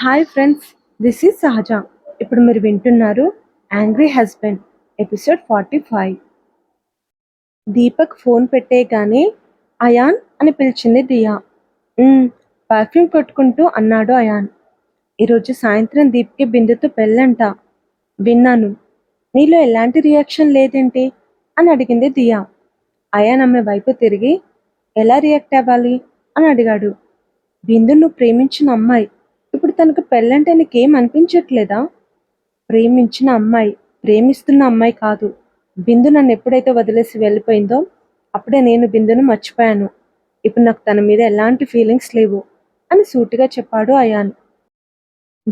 Hi friends, this is సహజ. ఇప్పుడు మీరు వింటున్నారు angry husband episode 45. Deepak phone పెట్టేగానే అయాన్ అని పిలిచింది దియా. పర్ఫ్యూమ్ కొట్టుకుంటూ అన్నాడు అయాన్. ఈరోజు సాయంత్రం దీప్కి బిందుతో పెళ్ళంట. విన్నాను. నీలో ఎలాంటి రియాక్షన్ లేదేంటి అని అడిగింది దియా. అయాన్ ఆమె వైపు తిరిగి ఎలా రియాక్ట్ అవ్వాలి అని అడిగాడు. బిందు నువ్వు ప్రేమించిన అమ్మాయి. ఇప్పుడు తనకు పెళ్ళంటే నీకేం అనిపించట్లేదా? ప్రేమించిన అమ్మాయి, ప్రేమిస్తున్న అమ్మాయి కాదు. బిందు నన్ను ఎప్పుడైతే వదిలేసి వెళ్ళిపోయిందో అప్పుడే నేను బిందును మర్చిపోయాను. ఇప్పుడు నాకు తన మీద ఎలాంటి ఫీలింగ్స్ లేవు అని సూటిగా చెప్పాడు అయాన్.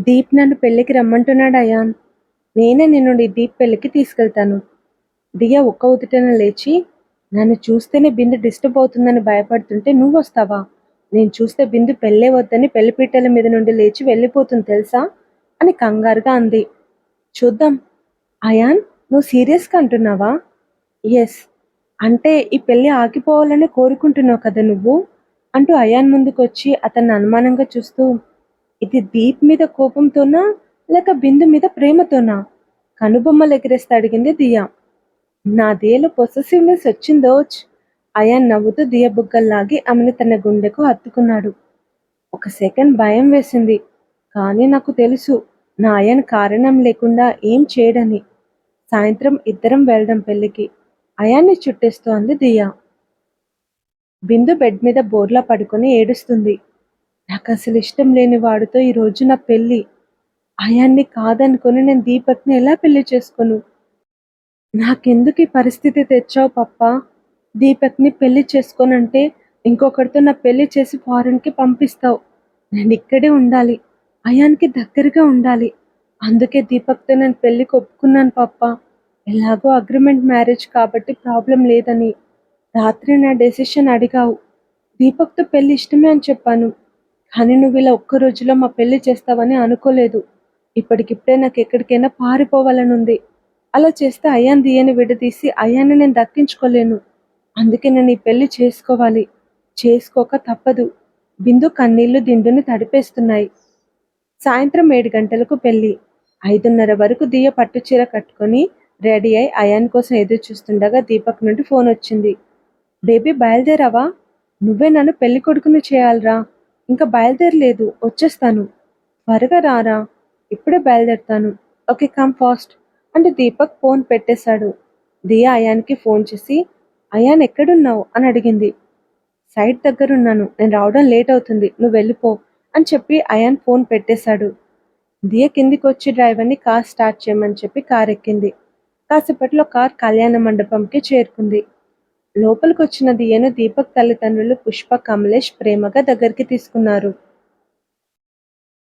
దీప్ నన్ను పెళ్ళికి రమ్మంటున్నాడు అయాన్. నేనే నిన్ను దీప్ పెళ్ళికి తీసుకెళ్తాను. దియా ఒక్క ఉదుటన లేచి, నన్ను చూస్తేనే బిందు డిస్టర్బ్ అవుతుందని భయపడుతుంటే నువ్వు వస్తావా? నేను చూస్తే బిందు పెళ్ళే వద్దని పెళ్లిపీటల మీద నుండి లేచి వెళ్ళిపోతుంది తెలుసా అని కంగారుగా అంది. చూద్దాం. అయాన్, నువ్వు సీరియస్గా అంటున్నావా? ఎస్. అంటే ఈ పెళ్ళి ఆగిపోవాలని కోరుకుంటున్నావు కదా నువ్వు అంటూ అయాన్ ముందుకొచ్చి అతన్ని అనుమానంగా చూస్తూ, ఇది దీప్ మీద కోపంతోనా లేక బిందు మీద ప్రేమతోనా? కనుబొమ్మలు ఎగిరేస్తే అడిగింది దియా. నా దియలో పొసెసివ్నెస్ వచ్చిందోచ్. అయాన్ నవ్వుతూ దియ బుగ్గల్లాగి ఆమెను తన గుండెకు హత్తుకున్నాడు. ఒక సెకండ్ భయం వేసింది. కానీ నాకు తెలుసు నా అయాన్ కారణం లేకుండా ఏం చేయడని. సాయంత్రం ఇద్దరం వెళ్దాం పెళ్లికి. అయాన్ని చుట్టేస్తూ అంది దియా. బిందు బెడ్ మీద బోర్లా పడుకొని ఏడుస్తుంది. నాకు అసలు ఇష్టం లేని వాడితో ఈరోజు నా పెళ్ళి. అయాన్ని కాదనుకొని నేను దీపక్ని ఎలా పెళ్లి చేసుకోను? నాకెందుకు ఈ పరిస్థితి తెచ్చావు పప్పా? దీపక్ని పెళ్లి చేసుకోనంటే ఇంకొకరితో నా పెళ్లి చేసి ఫారెన్కి పంపిస్తావు. నేను ఇక్కడే ఉండాలి, అయాన్కి దగ్గరగా ఉండాలి. అందుకే దీపక్తో నేను పెళ్లికి ఒప్పుకున్నాను పప్పా. ఎలాగో అగ్రిమెంట్ మ్యారేజ్ కాబట్టి ప్రాబ్లం లేదని. రాత్రి నా డెసిషన్ అడిగావు. దీపక్తో పెళ్లి ఇష్టమే అని చెప్పాను. కానీ నువ్వు ఇలా ఒక్క రోజులో మా పెళ్లి చేస్తావని అనుకోలేదు. ఇప్పటికిప్పుడే నాకు ఎక్కడికైనా పారిపోవాలని ఉంది. అలా చేస్తే అయాన్ దియని విడదీసి అయాన్ని నేను దక్కించుకోలేను. అందుకే నేను ఈ పెళ్లి చేసుకోవాలి. చేసుకోక తప్పదు. బిందు కన్నీళ్లు దిండుని తడిపేస్తున్నాయి. సాయంత్రం 7 గంటలకు పెళ్లి. 5:30 వరకు దియ పట్టుచీర కట్టుకొని రెడీ అయి అయాన్ కోసం ఎదురు చూస్తుండగా దీపక్ నుండి ఫోన్ వచ్చింది. బేబీ బయలుదేరావా? నువ్వే నన్ను పెళ్లి కొడుకుని చేయాలరా. ఇంకా బయలుదేరలేదు, వచ్చేస్తాను. త్వరగా రారా. ఇప్పుడే బయలుదేరుతాను. ఓకే, కమ్ ఫాస్ట్ అంటే దీపక్ ఫోన్ పెట్టేశాడు. దియా అయాన్కి ఫోన్ చేసి, అయాన్ ఎక్కడున్నావు అని అడిగింది. సైట్ దగ్గరున్నాను, నేను రావడం లేట్ అవుతుంది, నువ్వు వెళ్ళిపో అని చెప్పి అయాన్ ఫోన్ పెట్టేశాడు. దియ కిందికి వచ్చి డ్రైవర్ని కార్ స్టార్ట్ చేయమని చెప్పి కార్ ఎక్కింది. కాసేపట్లో కార్ కళ్యాణ మండపంకి చేరుకుంది. లోపలికి వచ్చిన దియను దీపక్ తల్లిదండ్రులు పుష్ప, కమలేష్ ప్రేమగా దగ్గరికి తీసుకున్నారు.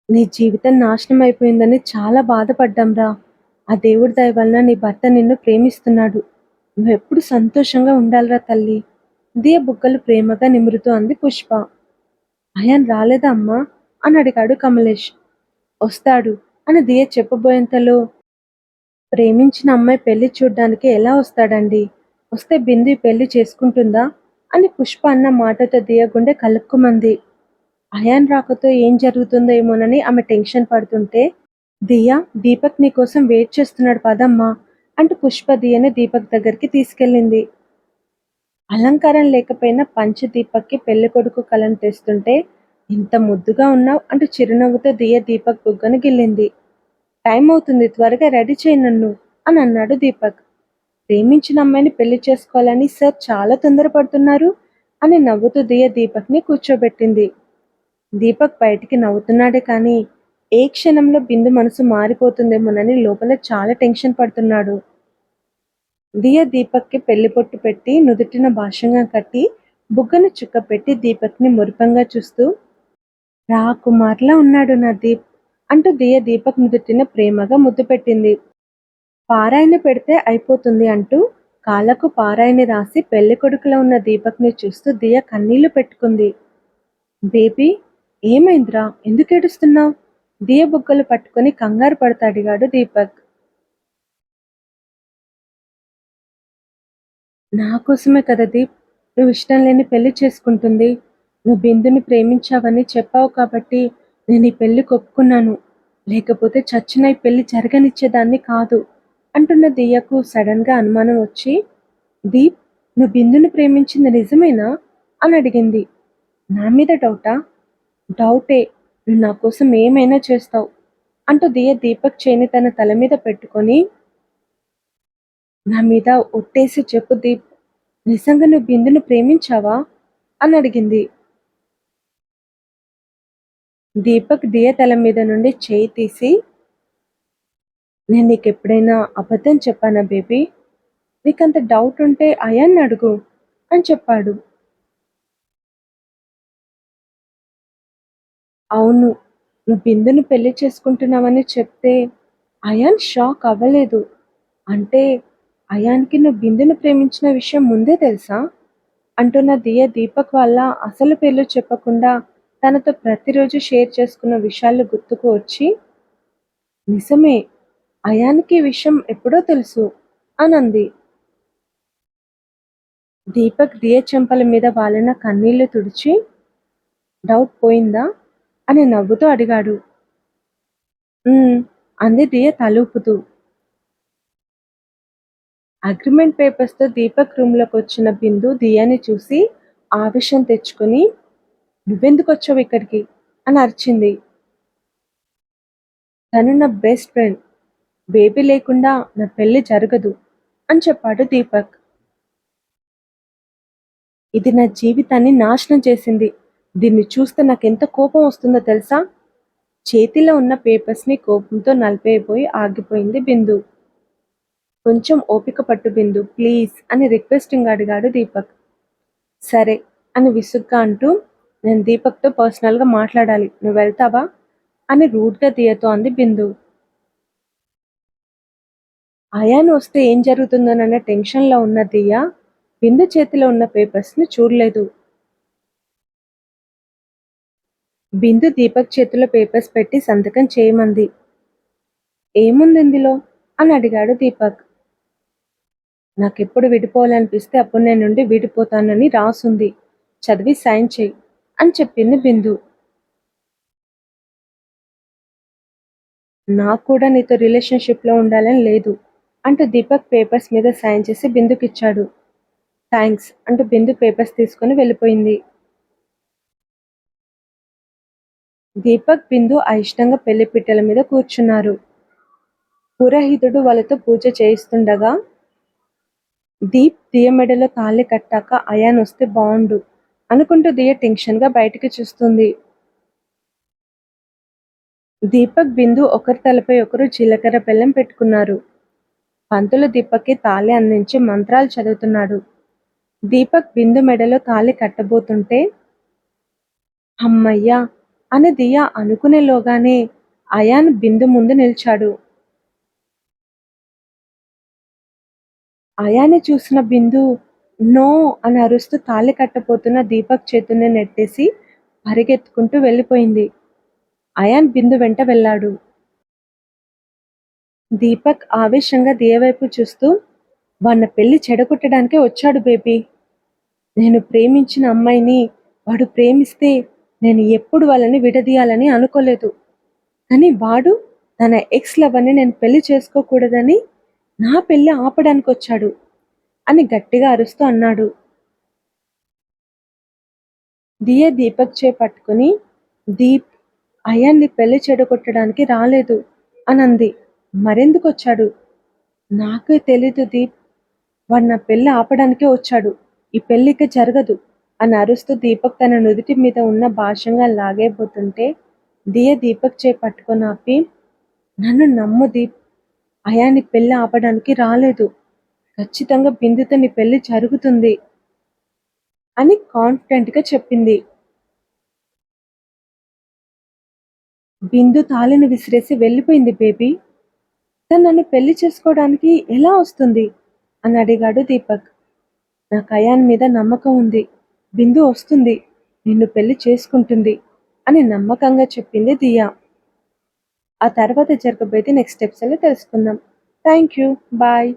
నీ జీవితం నాశనం అయిపోయిందని చాలా బాధపడ్డాంరా. ఆ దేవుడి దయ వలన నీ భర్త నిన్ను ప్రేమిస్తున్నాడు. నువ్వెప్పుడు సంతోషంగా ఉండాలిరా తల్లి. దియ బుగ్గలు ప్రేమగా నిమురుతూ అంది పుష్ప. అయాన్ రాలేదా అమ్మా అని అడిగాడు కమలేష్. వస్తాడు అని దియ చెప్పబోయేంతలో, ప్రేమించిన అమ్మాయి పెళ్లి చూడ్డానికి ఎలా వస్తాడండి? వస్తే బిందు పెళ్లి చేసుకుంటుందా అని పుష్ప అన్న మాటతో దియ గుండె కలుక్కుమంది. అయాన్ రాకతో ఏం జరుగుతుందో ఏమోనని ఆమె టెన్షన్ పడుతుంటే, దియా, దీపక్ నీకోసం వెయిట్ చేస్తున్నాడు పదమ్మా అంటూ పుష్ప దియని దీపక్ దగ్గరికి తీసుకెళ్ళింది. అలంకారం లేకపోయినా పంచ దీపక్కి పెళ్లి కొడుకు కలను తెస్తుంటే, ఇంత ముద్దుగా ఉన్నావు అంటూ చిరునవ్వుతో దియ దీపక్ బుగ్గను గిల్లింది. టైం అవుతుంది, త్వరగా రెడీ చేయి నన్ను అని అన్నాడు దీపక్. ప్రేమించిన అమ్మాయిని పెళ్లి చేసుకోవాలని సార్ చాలా తొందరపడుతున్నారు అని నవ్వుతూ దియ దీపక్ని కూర్చోబెట్టింది. దీపక్ బయటికి నవ్వుతున్నాడే కానీ ఏ క్షణంలో బిందు మనసు మారిపోతుందేమోనని లోపల చాలా టెన్షన్ పడుతున్నాడు. దియ దీపక్కి పెళ్లి పొట్టు పెట్టి నుదుటిన భాషంగా కట్టి బుగ్గను చుక్క పెట్టి దీపక్ని మురిపంగా చూస్తూ, రాకుమార్లా ఉన్నాడు నా దీప్ అంటూ దియ దీపక్ నుదుటిన ప్రేమగా ముద్దు పెట్టింది. పారాయిని పెడితే అయిపోతుంది అంటూ కాళ్ళకు పారాయిని రాసి పెళ్లి కొడుకులో ఉన్న దీపక్ని చూస్తూ దియ కన్నీళ్లు పెట్టుకుంది. బేబీ, ఏమైందిరా, ఎందుకు ఏడుస్తున్నావు? దియ బుగ్గలు పట్టుకొని కంగారు పడతా అడిగాడు దీపక్. నా కోసమే కదా దీప్ నువ్వు ఇష్టం లేని పెళ్లి చేసుకుంటుంది. నువ్వు బిందుని ప్రేమించావని చెప్పావు కాబట్టి నేను ఈ పెళ్లికి ఒప్పుకున్నాను. లేకపోతే చచ్చినా ఈ పెళ్లి జరగనిచ్చేదాన్ని కాదు అంటున్న దియకు సడన్గా అనుమానం వచ్చి, దీప్, నువ్వు బిందుని ప్రేమించింది నిజమేనా అని అడిగింది. నా మీద డౌటా? డౌటే. నువ్వు నా కోసం ఏమైనా చేస్తావు అంటూ దియ దీపక్ చేయిని తన తల మీద పెట్టుకొని, నా మీద ఒట్టేసి చెప్పు దీప్, నిజంగా నువ్వు బిందును ప్రేమించావా అని అడిగింది. దీపక్ దియ తల మీద నుండి చేయి తీసి, నేను నీకెప్పుడైనా అబద్ధం చెప్పానా బేబీ? నీకంత డౌట్ ఉంటే అయాన్ని అడుగు అని చెప్పాడు. అవును, నువ్వు బిందును పెళ్లి చేసుకుంటున్నావని చెప్తే అయాన్ షాక్ అవ్వలేదు. అంటే అయాన్కి నువ్వు బిందును ప్రేమించిన విషయం ముందే తెలుసా అంటున్న దియ దీపక్ వాళ్ళ అసలు పేర్లు చెప్పకుండా తనతో ప్రతిరోజు షేర్ చేసుకున్న విషయాలు గుర్తుకు వచ్చి, నిజమే, అయాన్కి ఈ విషయం ఎప్పుడో తెలుసు అనంది. దీపక్ దియ చెంపల మీద వాలిన కన్నీళ్లు తుడిచి, డౌట్ పోయిందా అని నవ్వుతూ అడిగాడు. అంది దియ తలూపుతూ. అగ్రిమెంట్ పేపర్స్తో దీపక్ రూమ్లోకి వచ్చిన బిందు దియాని చూసి ఆవేశం తెచ్చుకొని, నువ్వెందుకు వచ్చావు ఇక్కడికి అని అరిచింది. తను నా బెస్ట్ ఫ్రెండ్, బేబీ లేకుండా నా పెళ్లి జరగదు అని చెప్పాడు దీపక్. ఇది నా జీవితాన్ని నాశనం చేసింది. దీన్ని చూస్తే నాకెంత కోపం వస్తుందో తెలుసా? చేతిలో ఉన్న పేపర్స్ని కోపంతో నలిపేయబోయి ఆగిపోయింది బిందు. కొంచెం ఓపిక పట్టు బిందు ప్లీజ్ అని రిక్వెస్టింగ్ అడిగాడు దీపక్. సరే అని విసుగ్గా అంటూ, నేను దీపక్తో పర్సనల్గా మాట్లాడాలి, నువ్వు వెళ్తావా అని రూడ్గా దియతో అంది బిందు. అయాన్ వస్తే ఏం జరుగుతుందోనన్న టెన్షన్లో ఉన్న దియ బిందు చేతిలో ఉన్న పేపర్స్ని చూడలేదు. బిందు దీపక్ చేతిలో పేపర్స్ పెట్టి సంతకం చేయమంది. ఏముంది ఇందులో అని అడిగాడు దీపక్. నాకెప్పుడు విడిపోవాలనిపిస్తే అప్పుడు నేను నుండి విడిపోతానని రాసుంది, చదివి సైన్ చేయి అని చెప్పింది బిందు. నాకు కూడా నీతో రిలేషన్షిప్లో ఉండాలని లేదు అంటూ దీపక్ పేపర్స్ మీద సైన్ చేసి బిందుకిచ్చాడు. థ్యాంక్స్ అంటూ బిందు పేపర్స్ తీసుకుని వెళ్ళిపోయింది. దీపక్ బిందు అయిష్టంగా పెళ్లి పిట్టల మీద కూర్చున్నారు. పురోహితుడు వాళ్ళతో పూజ చేయిస్తుండగా దీప్ దియ మెడలో తాళి కట్టాక అయాన్ వస్తే బాగుండు అనుకుంటూ దియ టెన్షన్గా బయటికి చూస్తుంది. దీపక్ బిందు ఒకరి తలపై ఒకరు జీలకర్ర బెల్లం పెట్టుకున్నారు. పంతులు దీపక్కి తాళి అందించి మంత్రాలు చదువుతున్నాడు. దీపక్ బిందు మెడలో తాళి కట్టబోతుంటే, అమ్మయ్యా అని దియ అనుకునేలోగానే అయాన్ బిందు ముందు నిల్చాడు. అయాన్ని చూసిన బిందు నో అని అరుస్తూ తాళి కట్టబోతున్న దీపక్ చేతుల్ని నెట్టేసి పరిగెత్తుకుంటూ వెళ్ళిపోయింది. అయాన్ బిందు వెంట వెళ్ళాడు. దీపక్ ఆవేశంగా దియ వైపు చూస్తూ, వాణ్ణ పెళ్లి చెడగొట్టడానికే వచ్చాడు బేబీ. నేను ప్రేమించిన అమ్మాయిని వాడు ప్రేమిస్తే నేను ఎప్పుడు వాళ్ళని విడదీయాలని అనుకోలేదు. కానీ వాడు తన ఎక్స్ లవర్ని నేను పెళ్లి చేసుకోకూడదని నా పెళ్లి ఆపడానికి వచ్చాడు అని గట్టిగా అరుస్తూ అన్నాడు. దియ దీపక్ చే పట్టుకుని, దీప్, అయాన్ని పెళ్లి చెడగొట్టడానికి రాలేదు అనంది. మరెందుకు వచ్చాడు? నాకే తెలీదు దీప్, వాడు నా పెళ్లి ఆపడానికే వచ్చాడు, ఈ పెళ్లికి జరగదు అని అరుస్తూ దీపక్ తన నుదుటి మీద ఉన్న భాషంగా లాగేపోతుంటే దియ దీపక్ చే పట్టుకొని ఆపి, నన్ను నమ్ము దీప్, అయాన్ని పెళ్లి ఆపడానికి రాలేదు, ఖచ్చితంగా బిందుతో నీ పెళ్లి జరుగుతుంది అని కాన్ఫిడెంట్గా చెప్పింది. బిందు తాళిని విసిరేసి వెళ్ళిపోయింది బేబీ. తను నన్ను పెళ్లి చేసుకోవడానికి ఎలా వస్తుంది అని అడిగాడు దీపక్. నాకు అయాన్ మీద నమ్మకం ఉంది, బిందు వస్తుంది, నిన్ను పెళ్లి చేసుకుంటుంది అని నమ్మకంగా చెప్పింది దియా. ఆ తర్వాత జరగబోయేది నెక్స్ట్ ఎపిసోడ్లో తెలుసుకుందాం. Thank you, bye.